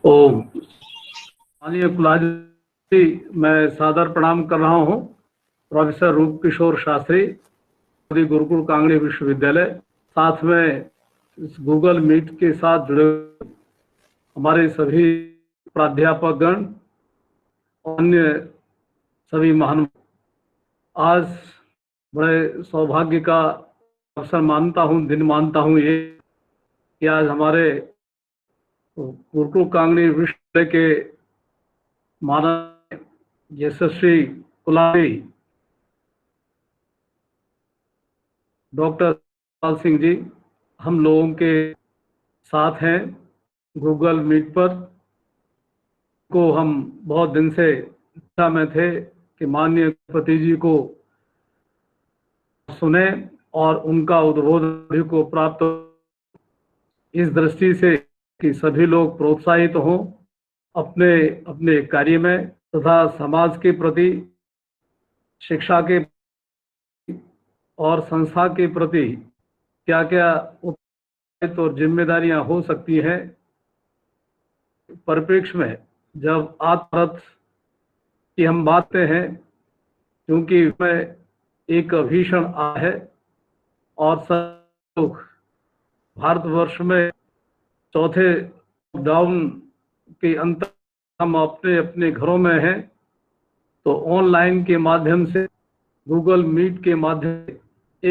ओ माननीय कुलाधिपति, मैं सादर प्रणाम कर रहा हूँ। प्रोफेसर रूप किशोर शास्त्री, गुरुकुल कांगड़ी विश्वविद्यालय, साथ में इस गूगल मीट के साथ जुड़े हमारे सभी प्राध्यापकगण, अन्य सभी महान, आज बड़े सौभाग्य का अवसर मानता हूँ, दिन मानता हूँ ये कि आज हमारे गुरुकुल कांगड़ी विश्वविद्यालय के माननीय यशस्वी कुलाधिपति डॉक्टर पाल सिंह जी हम लोगों के साथ हैं गूगल मीट पर। को हम बहुत दिन से इच्छा में थे कि माननीय पति जी को सुने और उनका उद्बोधन को प्राप्त इस दृष्टि से कि सभी लोग प्रोत्साहित हों अपने अपने कार्य में तथा समाज के प्रति, शिक्षा के और संस्था के प्रति क्या क्या और जिम्मेदारियां हो सकती हैं परिप्रेक्ष्य में जब आत्मरथ की हम बात करते हैं, क्योंकि इसमें एक भीषण आ है और सब लोग भारतवर्ष में चौथे लॉकडाउन के अंतर हम अपने अपने घरों में हैं, तो ऑनलाइन के माध्यम से गूगल मीट के माध्यम से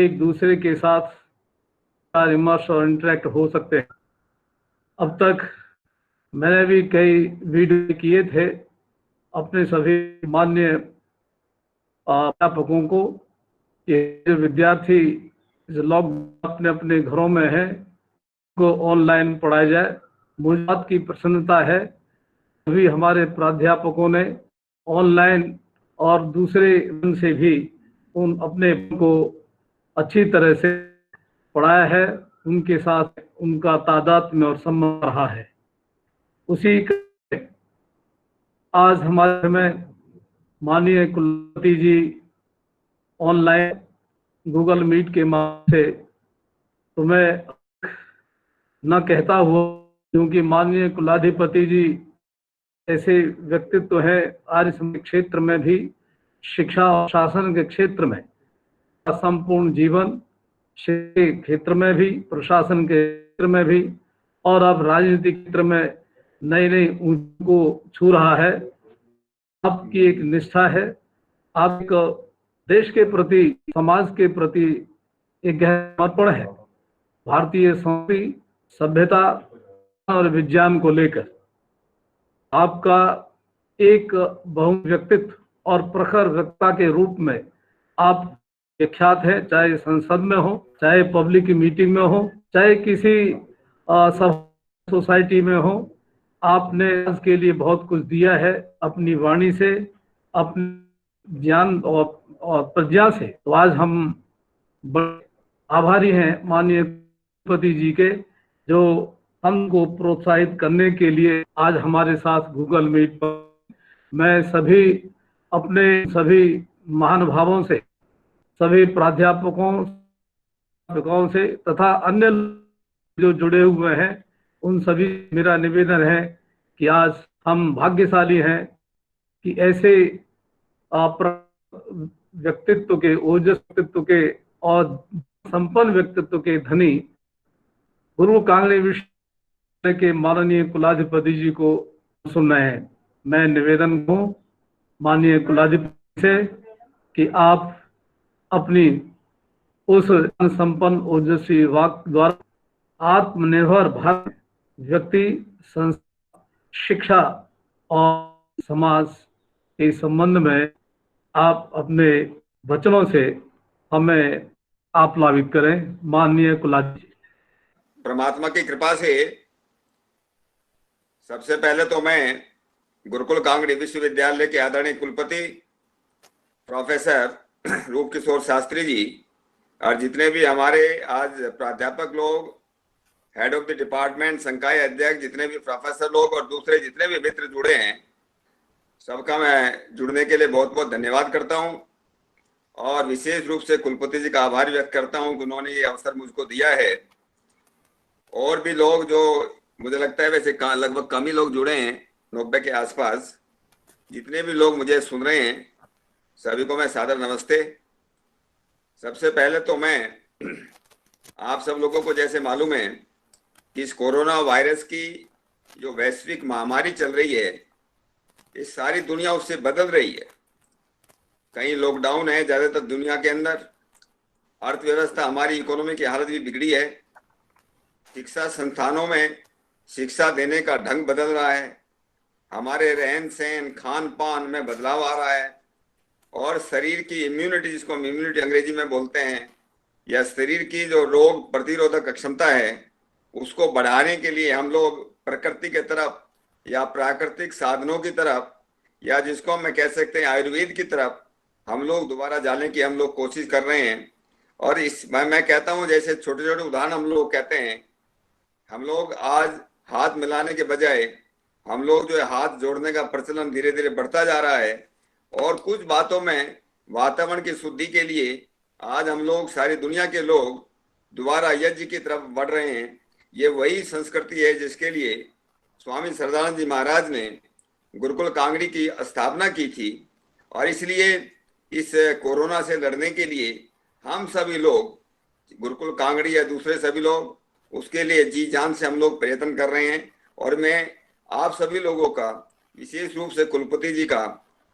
एक दूसरे के साथ विमर्श और इंटरेक्ट हो सकते हैं। अब तक मैंने भी कई वीडियो किए थे अपने सभी मान्य अध्यापकों को कि विद्यार्थी लॉकडाउन अपने अपने घरों में है को ऑनलाइन पढ़ाया जाए। मुझे बात की प्रसन्नता है अभी हमारे प्राध्यापकों ने ऑनलाइन और दूसरे से भी उन अपने को अच्छी तरह से पढ़ाया है, उनके साथ उनका तादात्म्य और सम्मान रहा है। उसी आज हमारे में माननीय कुलपति जी ऑनलाइन गूगल मीट के माध्यम से, तो मैं न कहता हुआ, क्योंकि माननीय कुलाधिपति जी ऐसे व्यक्तित्व है आर्य समाज क्षेत्र में भी, शिक्षा और शासन के क्षेत्र में संपूर्ण जीवन, शिक्षा क्षेत्र में भी, प्रशासन के क्षेत्र में भी, और अब राजनीतिक क्षेत्र में नई नई ऊंचाई को छू रहा है। आपकी एक निष्ठा है, आप देश के प्रति, समाज के प्रति एक गहरा समर्पण है। भारतीय संस्कृति, सभ्यता और विज्ञान को लेकर आपका एक बहु व्यक्तित्व और प्रखर वक्ता के रूप में आप विख्यात है, चाहे संसद में हो, चाहे पब्लिक मीटिंग में हो, चाहे किसी सोसाइटी में हो। आपने इसके लिए बहुत कुछ दिया है अपनी वाणी से, अपने ज्ञान और प्रज्ञा से। तो आज हम बड़े आभारी हैं माननीय पति जी के, जो हमको प्रोत्साहित करने के लिए आज हमारे साथ गूगल मीट पर। मैं सभी अपने सभी महानुभावों से, सभी प्राध्यापकों से तथा अन्य जो जुड़े हुए हैं, उन सभी मेरा निवेदन है कि आज हम भाग्यशाली हैं कि ऐसे व्यक्तित्व के, ओजस व्यक्तित्व के और संपन्न व्यक्तित्व के धनी गुरु कांगड़ी विश्वविद्यालय के माननीय कुलाधिपति जी को सुन रहे हैं। मैं निवेदन हूँ माननीय कुलाधिपति से कि आप अपनी उस संपन्न ओजस्वी वाक् द्वारा आत्मनिर्भर भारत व्यक्ति, संस्था, शिक्षा और समाज के संबंध में आप अपने वचनों से हमें आप्लावित करें। माननीय कुलाधिपति। परमात्मा की कृपा से सबसे पहले तो मैं गुरुकुल कांगड़ी विश्वविद्यालय के आदरणीय कुलपति प्रोफेसर रूप किशोर शास्त्री जी और जितने भी हमारे आज प्राध्यापक लोग, हेड ऑफ द डिपार्टमेंट, संकाय अध्यक्ष, जितने भी प्रोफेसर लोग और दूसरे जितने भी मित्र जुड़े हैं, सबका मैं जुड़ने के लिए बहुत बहुत धन्यवाद करता हूं। और विशेष रूप से कुलपति जी का आभार व्यक्त करता हूं कि उन्होंने ये अवसर मुझको दिया है। और भी लोग जो मुझे लगता है वैसे लगभग कम ही लोग जुड़े हैं, 90 के आसपास। जितने भी लोग मुझे सुन रहे हैं सभी को मैं सादर नमस्ते। सबसे पहले तो मैं आप सब लोगों को जैसे मालूम है कि इस कोरोना वायरस की जो वैश्विक महामारी चल रही है, इस सारी दुनिया उससे बदल रही है। कहीं लॉकडाउन है ज्यादातर दुनिया के अंदर, अर्थव्यवस्था हमारी इकोनॉमी की हालत भी बिगड़ी है, शिक्षा संस्थानों में शिक्षा देने का ढंग बदल रहा है, हमारे रहन सहन खान पान में बदलाव आ रहा है, और शरीर की इम्यूनिटी, जिसको हम इम्यूनिटी अंग्रेजी में बोलते हैं, या शरीर की जो रोग प्रतिरोधक क्षमता है उसको बढ़ाने के लिए हम लोग प्रकृति के तरफ या प्राकृतिक साधनों की तरफ, या जिसको हम कह सकते हैं आयुर्वेद की तरफ हम लोग दोबारा जाने की हम लोग कोशिश कर रहे हैं। और इस मैं कहता हूं जैसे छोटे छोटे उदाहरण हम लोग कहते हैं, हम लोग आज हाथ मिलाने के बजाय हम लोग जो है हाथ जोड़ने का प्रचलन धीरे धीरे बढ़ता जा रहा है। और कुछ बातों में वातावरण की शुद्धि के लिए आज हम लोग सारी दुनिया के लोग दोबारा यज्ञ की तरफ बढ़ रहे हैं। ये वही संस्कृति है जिसके लिए स्वामी सरदानंद जी महाराज ने गुरुकुल कांगड़ी की स्थापना की थी। और इसलिए इस कोरोना से लड़ने के लिए हम सभी लोग, गुरुकुल कांगड़ी या दूसरे सभी लोग, उसके लिए जी जान से हम लोग प्रयत्न कर रहे हैं। और मैं आप सभी लोगों का, विशेष रूप से कुलपति जी का,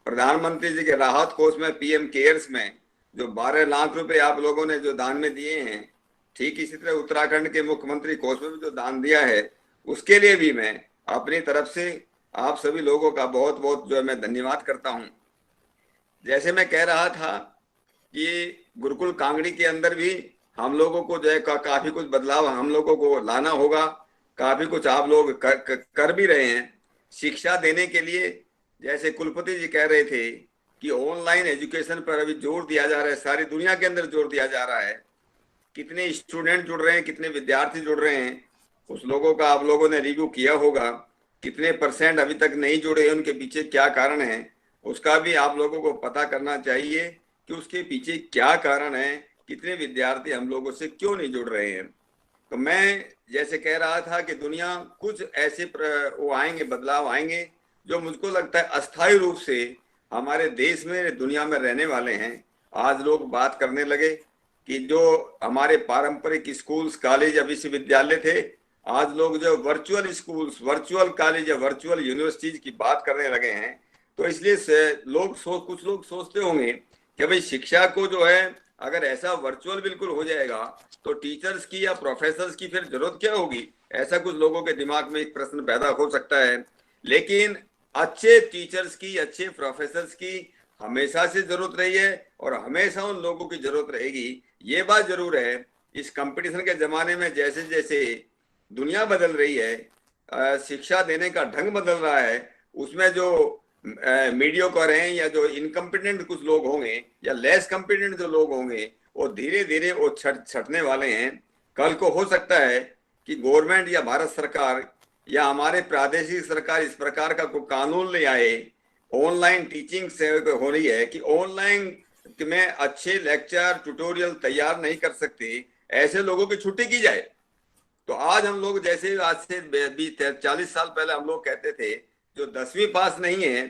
प्रधानमंत्री जी के राहत कोष में पीएम केयर्स में जो 12 लाख रुपए आप लोगों ने जो दान में दिए हैं, ठीक इसी तरह उत्तराखंड के मुख्यमंत्री कोष में भी जो दान दिया है, उसके लिए भी मैं अपनी तरफ से आप सभी लोगों का बहुत बहुत जो है मैं धन्यवाद करता हूं। जैसे मैं कह रहा था कि गुरुकुल कांगड़ी के अंदर भी हम लोगों को जो है काफी कुछ बदलाव हम लोगों को लाना होगा। काफी कुछ आप लोग कर भी रहे हैं शिक्षा देने के लिए। जैसे कुलपति जी कह रहे थे कि ऑनलाइन एजुकेशन पर अभी जोर दिया जा रहा है, सारी दुनिया के अंदर जोर दिया जा रहा है। कितने स्टूडेंट जुड़ रहे हैं, कितने विद्यार्थी जुड़ रहे हैं, उस लोगों का आप लोगों ने रिव्यू किया होगा। कितने परसेंट अभी तक नहीं जुड़े हैं, उनके पीछे क्या कारण है, उसका भी आप लोगों को पता करना चाहिए कि उसके पीछे क्या कारण है, कितने विद्यार्थी हम लोगों से क्यों नहीं जुड़ रहे हैं। तो मैं जैसे कह रहा था कि दुनिया कुछ ऐसे वो आएंगे, बदलाव आएंगे जो मुझको लगता है अस्थायी रूप से हमारे देश में, दुनिया में रहने वाले हैं। आज लोग बात करने लगे कि जो हमारे पारंपरिक स्कूल्स, कॉलेज या विश्वविद्यालय थे, आज लोग जो वर्चुअल स्कूल्स, वर्चुअल कॉलेज या वर्चुअल यूनिवर्सिटीज की बात करने लगे हैं। तो इसलिए कुछ लोग सोचते होंगे कि भाई शिक्षा को जो है अगर ऐसा वर्चुअल बिल्कुल हो जाएगा तो टीचर्स की या प्रोफेसर्स की फिर जरूरत क्या होगी। ऐसा कुछ लोगों के दिमाग में एक प्रश्न पैदा हो सकता है। लेकिन अच्छे टीचर्स की, अच्छे प्रोफेसर्स की हमेशा से जरूरत रही है और हमेशा उन लोगों की जरूरत रहेगी। ये बात जरूर है, इस कंपटीशन के जमाने में जैसे जैसे दुनिया बदल रही है, शिक्षा देने का ढंग बदल रहा है, उसमें जो मीडियोकर हैं या जो इनकम्पिटेंट कुछ लोग होंगे या लेस कम्पिटेंट जो लोग होंगे, वो धीरे धीरे वो छटने वाले हैं। कल को हो सकता है कि गवर्नमेंट या भारत सरकार या हमारे प्रादेशिक सरकार इस प्रकार का कोई कानून ले आए, ऑनलाइन टीचिंग से हो रही है कि ऑनलाइन में अच्छे लेक्चर ट्यूटोरियल तैयार नहीं कर सकते, ऐसे लोगों की छुट्टी की जाए। तो आज हम लोग जैसे आज से 40 साल पहले हम लोग कहते थे जो 10वीं पास नहीं है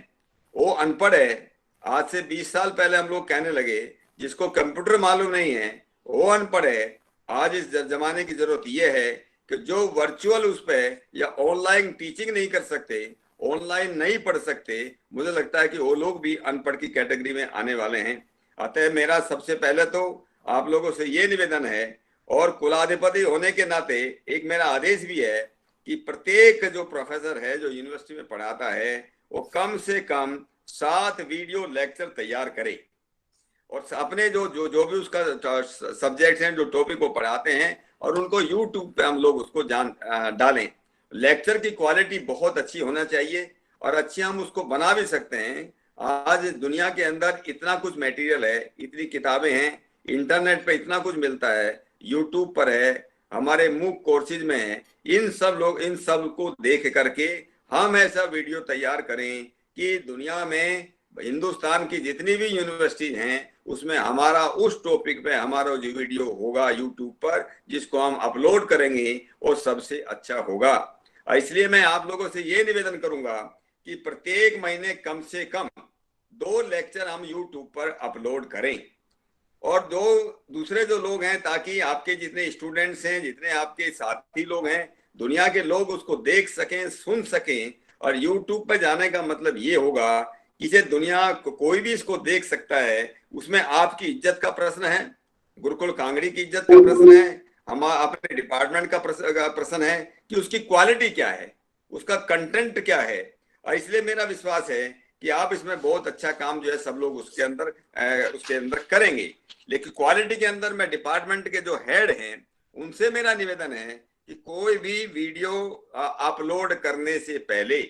वो अनपढ़ है। आज से 20 साल पहले हम लोग कहने लगे जिसको कंप्यूटर मालूम नहीं है वो अनपढ़ है। आज इस जमाने की जरूरत यह है कि जो वर्चुअल उस पर या ऑनलाइन टीचिंग नहीं कर सकते, ऑनलाइन नहीं पढ़ सकते, मुझे लगता है कि वो लोग भी अनपढ़ की कैटेगरी में आने वाले हैं। अतः मेरा सबसे पहले तो आप लोगों से ये निवेदन है और कुलाधिपति होने के नाते एक मेरा आदेश भी है कि प्रत्येक जो प्रोफेसर है जो यूनिवर्सिटी में पढ़ाता है वो कम से कम 7 वीडियो लेक्चर तैयार करे और अपने जो जो जो भी उसका सब्जेक्ट हैं, जो टॉपिक को पढ़ाते हैं, और उनको यूट्यूब पे हम लोग उसको डालें। लेक्चर की क्वालिटी बहुत अच्छी होना चाहिए और अच्छी हम उसको बना भी सकते हैं। आज दुनिया के अंदर इतना कुछ मटेरियल है, इतनी किताबें हैं, इंटरनेट पे इतना कुछ मिलता है, यूट्यूब पर है, हमारे मूक कोर्सेज में है। इन सब को देख करके हम ऐसा वीडियो तैयार करें कि दुनिया में हिंदुस्तान की जितनी भी यूनिवर्सिटी हैं उसमें हमारा उस टॉपिक पे हमारा जो वीडियो होगा यूट्यूब पर जिसको हम अपलोड करेंगे वो सबसे अच्छा होगा। इसलिए मैं आप लोगों से ये निवेदन करूंगा कि प्रत्येक महीने कम से कम 2 लेक्चर हम यूट्यूब पर अपलोड करें, और दूसरे जो लोग हैं, ताकि आपके जितने स्टूडेंट्स हैं, जितने आपके साथी लोग हैं, दुनिया के लोग उसको देख सकें, सुन सकें। और यूट्यूब पर जाने का मतलब ये होगा कि ये दुनिया को कोई भी इसको देख सकता है। उसमें आपकी इज्जत का प्रश्न है, गुरुकुल कांगड़ी की इज्जत का प्रश्न है, हम अपने डिपार्टमेंट का प्रश्न है कि उसकी क्वालिटी क्या है, उसका कंटेंट क्या है। और इसलिए मेरा विश्वास है कि आप इसमें बहुत अच्छा काम जो है सब लोग उसके अंदर करेंगे। लेकिन क्वालिटी के अंदर मैं डिपार्टमेंट के जो हेड हैं उनसे मेरा निवेदन है कि कोई भी वीडियो अपलोड करने से पहले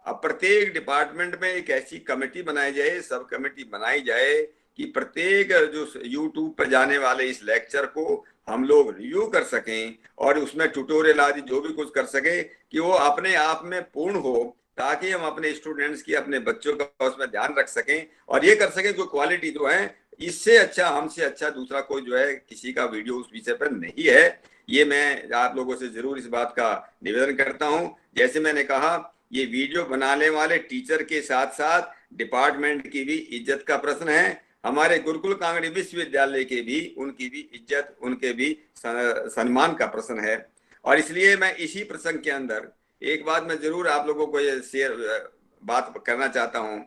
प्रत्येक डिपार्टमेंट में एक ऐसी कमेटी बनाई जाए, सब कमेटी बनाई जाए कि प्रत्येक जो यूट्यूब पर जाने वाले इस लेक्चर को हम लोग रिव्यू कर सकें, और उसमें ट्यूटोरियल आदि जो भी कुछ कर सके कि वो अपने आप में पूर्ण हो, ताकि हम अपने स्टूडेंट्स की, अपने बच्चों का उसमें ध्यान रख सकें और ये कर सकें कि क्वालिटी जो है इससे अच्छा, हमसे अच्छा दूसरा कोई जो है किसी का वीडियो उस विषय पर नहीं है। ये मैं आप लोगों से जरूर इस बात का निवेदन करता हूं। जैसे मैंने कहा, ये वीडियो बनाने वाले टीचर के साथ साथ डिपार्टमेंट की भी इज्जत का प्रश्न है, हमारे गुरुकुल कांगड़ी विश्वविद्यालय के भी, उनकी भी इज्जत, उनके भी सम्मान का प्रश्न है। और इसलिए मैं इसी प्रसंग के अंदर एक बात मैं जरूर आप लोगों को ये शेयर बात करना चाहता हूं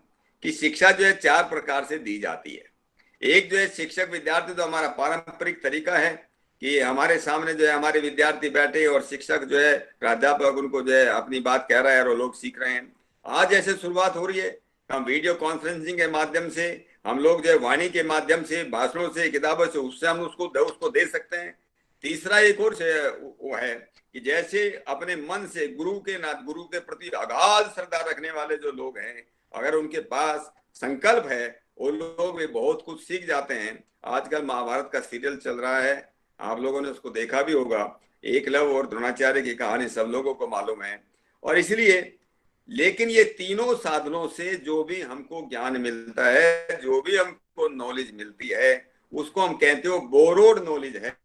कि शिक्षा जो है 4 प्रकार से दी जाती है। एक जो है शिक्षक विद्यार्थी, तो हमारा पारंपरिक तरीका है कि हमारे सामने जो है हमारे विद्यार्थी बैठे और शिक्षक जो है, प्राध्यापक उनको जो है अपनी बात कह रहा है और लोग सीख रहे हैं। आज ऐसे शुरुआत हो रही है, हम वीडियो कॉन्फ्रेंसिंग के माध्यम से, हम लोग जो है वाणी के माध्यम से, भाषणों से, किताबों से, उससे हम उसको दे सकते हैं। तीसरा एक और वो है कि जैसे अपने मन से गुरु के प्रति अगाध श्रद्धा रखने वाले जो लोग हैं, अगर उनके पास संकल्प है, वो लोग भी बहुत कुछ सीख जाते हैं। आजकल महाभारत का सीरियल चल रहा है, आप लोगों ने उसको देखा भी होगा। एकलव्य और द्रोणाचार्य की कहानी सब लोगों को मालूम है। और इसलिए, लेकिन ये तीनों साधनों से जो भी हमको ज्ञान मिलता है, जो भी हमको नॉलेज मिलती है, उसको हम कहते हो बोरोड नॉलेज है।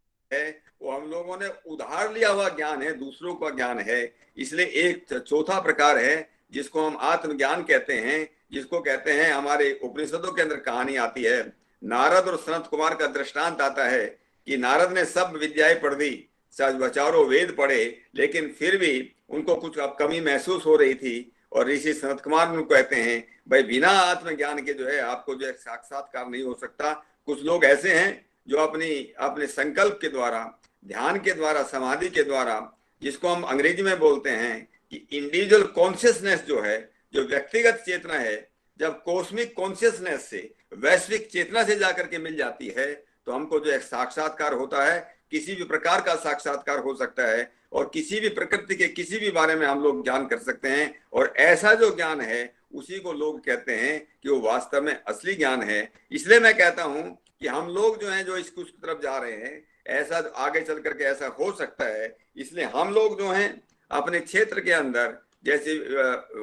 वो हम लोगों ने उधार लिया हुआ ज्ञान है, दूसरों का ज्ञान है। इसलिए एक चौथा प्रकार है जिसको हम आत्मज्ञान कहते हैं, जिसको कहते हैं, हमारे उपनिषदों के अंदर कहानी आती है, नारद और सनत कुमार का दृष्टांत आता है कि नारद ने सब विद्याएं पढ़ दी, चारों वेद पढ़े, लेकिन फिर भी उनको कुछ कमी महसूस हो रही थी। और ऋषि सनत कुमार उनको कहते हैं, भाई बिना आत्मज्ञान के जो है आपको जो है साक्षात्कार नहीं हो सकता। कुछ लोग ऐसे हैं जो अपने संकल्प के द्वारा, ध्यान के द्वारा, समाधि के द्वारा, जिसको हम अंग्रेजी में बोलते हैं कि इंडिविजुअल कॉन्शियसनेस जो है, जो व्यक्तिगत चेतना है, जब कॉस्मिक कॉन्शियसनेस से, वैश्विक चेतना से जाकर के मिल जाती है, तो हमको जो एक साक्षात्कार होता है। किसी भी प्रकार का साक्षात्कार हो सकता है और किसी भी प्रकृति के किसी भी बारे में हम लोग ज्ञान कर सकते हैं। और ऐसा जो ज्ञान है उसी को लोग कहते हैं कि वो वास्तव में असली ज्ञान है। इसलिए मैं कहता हूं कि हम लोग जो हैं, जो इसकी तरफ जा रहे हैं, ऐसा आगे चल करके ऐसा हो सकता है। इसलिए हम लोग जो हैं अपने क्षेत्र के अंदर, जैसे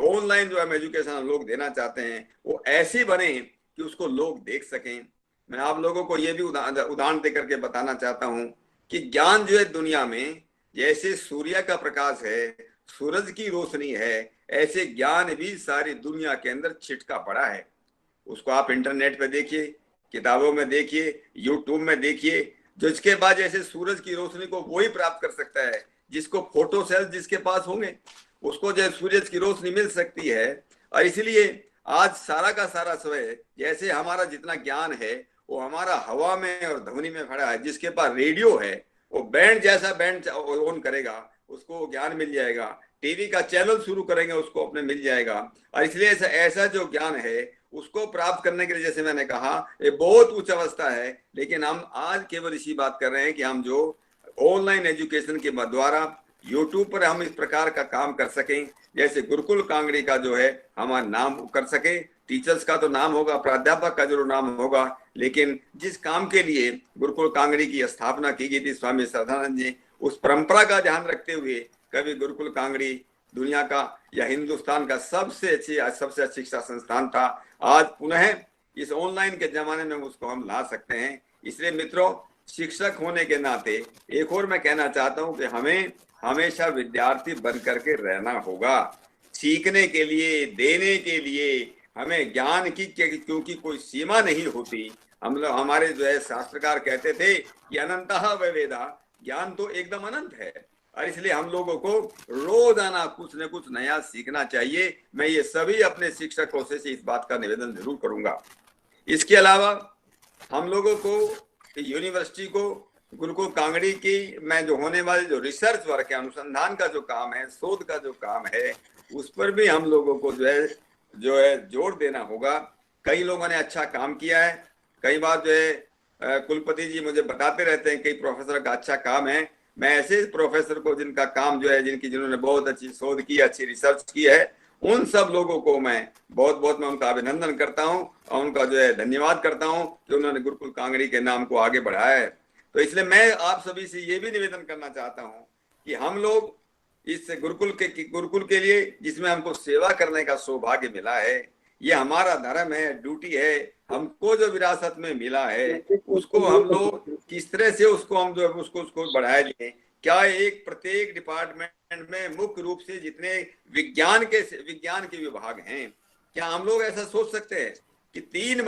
ऑनलाइन जो हम एजुकेशन हम लोग देना चाहते हैं, वो ऐसी बने कि उसको लोग देख सकें। मैं आप लोगों को ये भी उदाहरण देकर के बताना चाहता हूं कि ज्ञान जो है दुनिया में, जैसे सूर्य का प्रकाश है, सूरज की रोशनी है, ऐसे ज्ञान भी सारी दुनिया के अंदर छिटका पड़ा है। उसको आप इंटरनेट पे देखिए, किताबों में देखिए, यूट्यूब में देखिए। जो इसके बाद जैसे सूरज की रोशनी को वही प्राप्त कर सकता है जिसको फोटो सेल्स जिसके पास होंगे, उसको जो सूरज की रोशनी मिल सकती है। और इसलिए आज सारा का सारा समय, जैसे हमारा जितना ज्ञान है वो हमारा हवा में और ध्वनि में खड़ा है। जिसके पास रेडियो है वो बैंड जैसा बैंड ऑन करेगा, उसको ज्ञान मिल जाएगा। टीवी का चैनल शुरू करेंगे, उसको अपने मिल जाएगा। और इसलिए ऐसा जो ज्ञान है उसको प्राप्त करने के लिए, जैसे मैंने कहा, ये बहुत उच्च अवस्था है। लेकिन हम आज केवल इसी बात कर रहे हैं कि हम जो ऑनलाइन एजुकेशन के द्वारा यूट्यूब पर हम इस प्रकार का काम कर सकें, जैसे गुरुकुल कांगड़ी का जो है हमारा नाम कर सके। टीचर्स का तो नाम होगा, प्राध्यापक का जरूर नाम होगा, लेकिन जिस काम के लिए गुरुकुल कांगड़ी की स्थापना की गई थी स्वामी श्रद्धानंद जी, उस परंपरा का ध्यान रखते हुए कभी गुरुकुल कांगड़ी दुनिया का या हिंदुस्तान का सबसे अच्छा शिक्षा संस्थान था। आज पुनः इस ऑनलाइन के जमाने में उसको हम ला सकते हैं। इसलिए मित्रों, शिक्षक होने के नाते एक और मैं कहना चाहता हूं कि हमें हमेशा विद्यार्थी बन करके रहना होगा। सीखने के लिए, देने के लिए हमें ज्ञान की क्योंकि कोई सीमा नहीं होती। हम लोग, हमारे जो है शास्त्रकार कहते थे कि अनंतः वेदा, ज्ञान तो एकदम अनंत है, और इसलिए हम लोगों को रोजाना कुछ न कुछ नया सीखना चाहिए। मैं ये सभी अपने शिक्षकों से इस बात का निवेदन जरूर करूंगा। इसके अलावा हम लोगों को यूनिवर्सिटी को, गुरुकुल कांगड़ी की में जो होने वाले जो रिसर्च वर्क है, अनुसंधान का जो काम है, शोध का जो काम है, उस पर भी हम लोगों को जो है जोर देना होगा। कई लोगों ने अच्छा काम किया है। कई बार जो है कुलपति जी मुझे बताते रहते हैं कई प्रोफेसर का अच्छा काम है। मैं ऐसे प्रोफेसर को जिनका काम जो है, जिन्होंने बहुत अच्छी शोध की, अच्छी रिसर्च की है, उन सब लोगों को मैं बहुत बहुत मैं उनका अभिनंदन करता हूं और उनका जो है धन्यवाद करता हूं कि उन्होंने गुरुकुल कांगड़ी के नाम को आगे बढ़ाया है। तो इसलिए मैं आप सभी से ये भी निवेदन करना चाहता हूं कि हम लोग इस गुरुकुल के लिए, जिसमें हमको सेवा करने का सौभाग्य मिला है, ये हमारा धर्म है, ड्यूटी है, हमको जो विरासत में मिला है, उसको हम लोग किस तरह से उसको हम जो उसको बढ़ाया जाए। क्या एक प्रत्येक डिपार्टमेंट में मुख्य रूप से जितने विज्ञान के विभाग हैं, क्या हम लोग ऐसा सोच सकते हैं कि 3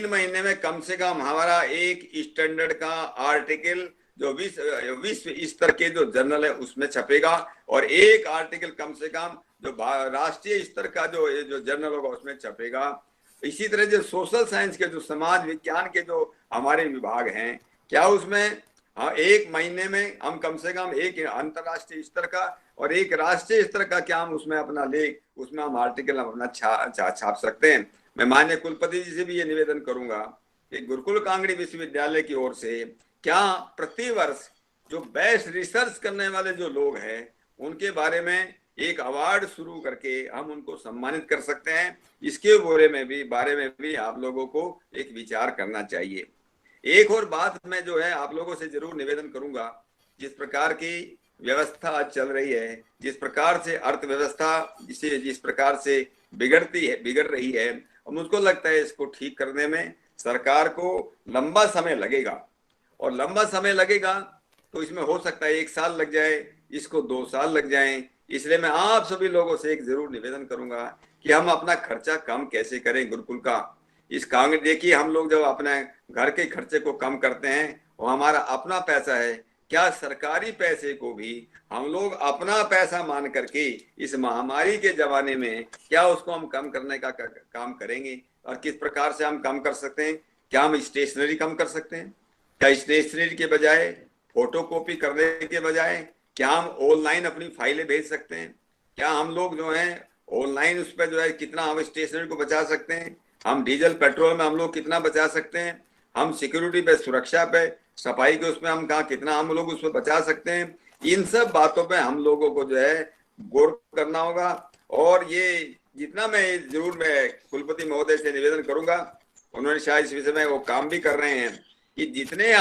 महीने में कम से कम हमारा एक स्टैंडर्ड का आर्टिकल जो विश्व स्तर के जो जर्नल है उसमें छपेगा, और एक आर्टिकल कम से कम जो राष्ट्रीय स्तर का जो जर्नल होगा उसमें छपेगा। इसी तरह जो सोशल साइंस के, जो समाज विज्ञान के जो हमारे विभाग हैं, क्या उसमें 1 महीने में हम कम से कम एक अंतरराष्ट्रीय स्तर का और एक राष्ट्रीय स्तर का क्या हम उसमें अपना लेख, उसमें हम आर्टिकल अपना छाप सकते हैं। मैं माननीय कुलपति जी से भी ये निवेदन करूंगा कि गुरुकुल कांगड़ी विश्वविद्यालय की ओर से क्या प्रतिवर्ष जो बेस्ट रिसर्च करने वाले जो लोग हैं उनके बारे में एक अवार्ड शुरू करके हम उनको सम्मानित कर सकते हैं। इसके बारे में भी आप लोगों को एक विचार करना चाहिए। एक और बात मैं जो है आप लोगों से जरूर निवेदन करूंगा, जिस प्रकार की व्यवस्था आज चल रही है, जिस प्रकार से अर्थव्यवस्था जिस प्रकार से बिगड़ रही है, मुझको लगता है इसको ठीक करने में सरकार को लंबा समय लगेगा, और लंबा समय लगेगा तो इसमें हो सकता है 1 साल लग जाए, इसको 2 साल लग जाए। इसलिए मैं आप सभी लोगों से एक जरूर निवेदन करूंगा कि हम अपना खर्चा कम कैसे करें गुरुकुल का। इस कांग्रेस, देखिए हम लोग जब अपने घर के खर्चे को कम करते हैं, वो हमारा अपना पैसा है, क्या सरकारी पैसे को भी हम लोग अपना पैसा मान करके इस महामारी के जमाने में क्या उसको हम कम करने का काम करेंगे, और किस प्रकार से हम कम कर सकते हैं। क्या हम स्टेशनरी कम कर सकते हैं? क्या स्टेशनरी के बजाय, फोटोकॉपी करने के बजाय क्या हम ऑनलाइन अपनी फाइलें भेज सकते हैं? क्या हम लोग जो है ऑनलाइन उस पर जो है कितना हम स्टेशनरी को बचा सकते हैं? हम डीजल पेट्रोल में हम लोग कितना बचा सकते हैं? हम सिक्योरिटी पे, सुरक्षा पे, सफाई के उसमें हम कहा कितना हम लोग उसमें बचा सकते हैं? इन सब बातों पे हम लोगों को जो है गौर करना होगा। और ये जितना मैं कुलपति महोदय से निवेदन करूंगा, उन्होंने शायद इस विषय में वो काम भी कर रहे हैं कि जितने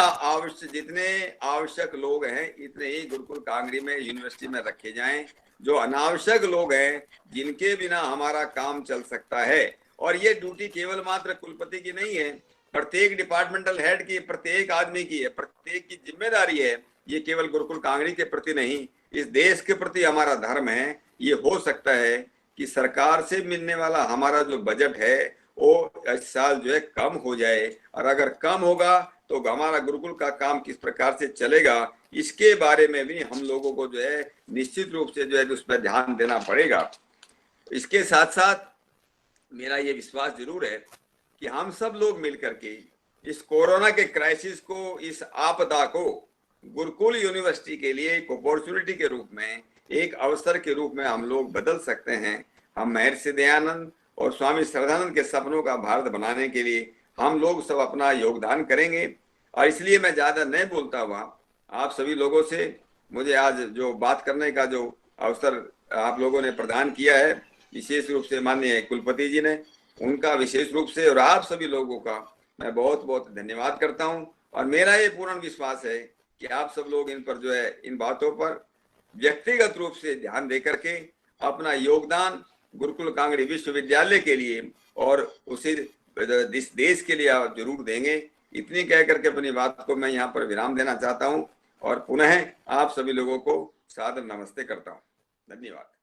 आवश्यक लोग हैं इतने ही गुरुकुल कांगड़ी में यूनिवर्सिटी में रखे जाएं। जो अनावश्यक लोग हैं, जिनके बिना हमारा काम चल सकता है, और ये ड्यूटी केवल मात्र कुलपति की नहीं है, प्रत्येक डिपार्टमेंटल हेड की, प्रत्येक आदमी की है, प्रत्येक की जिम्मेदारी है। ये केवल गुरुकुल कांगड़ी के प्रति नहीं, इस देश के प्रति हमारा धर्म है। ये हो सकता है कि सरकार से मिलने वाला हमारा जो बजट है वो इस साल जो है कम हो जाए, और अगर कम होगा तो हमारा गुरुकुल का काम किस प्रकार से चलेगा, इसके बारे में भी हम लोगों को जो है निश्चित रूप से जो है उस पर ध्यान देना पड़ेगा। इसके साथ साथ मेरा ये विश्वास जरूर है कि हम सब लोग मिलकर के इस कोरोना के क्राइसिस को, इस आपदा को गुरुकुल यूनिवर्सिटी के लिए एक अपॉर्चुनिटी के रूप में, एक अवसर के रूप में हम लोग बदल सकते हैं। हम महर्षि दयानंद और स्वामी श्रद्धानंद के सपनों का भारत बनाने के लिए हम लोग सब अपना योगदान करेंगे। और इसलिए मैं ज्यादा नहीं बोलता हुआ आप सभी लोगों से, मुझे आज जो बात करने का जो अवसर आप लोगों ने प्रदान किया है, विशेष रूप से माननीय कुलपति जी ने, उनका विशेष रूप से और आप सभी लोगों का मैं बहुत बहुत धन्यवाद करता हूं। और मेरा ये पूर्ण विश्वास है कि आप सब लोग इन पर जो है, इन बातों पर व्यक्तिगत रूप से ध्यान दे करके अपना योगदान गुरुकुल कांगड़ी विश्वविद्यालय के लिए और उसी इस देश के लिए आप जरूर देंगे। इतनी कह करके अपनी बात को मैं यहाँ पर विराम देना चाहता हूँ और पुनः आप सभी लोगों को सादर नमस्ते करता हूँ। धन्यवाद।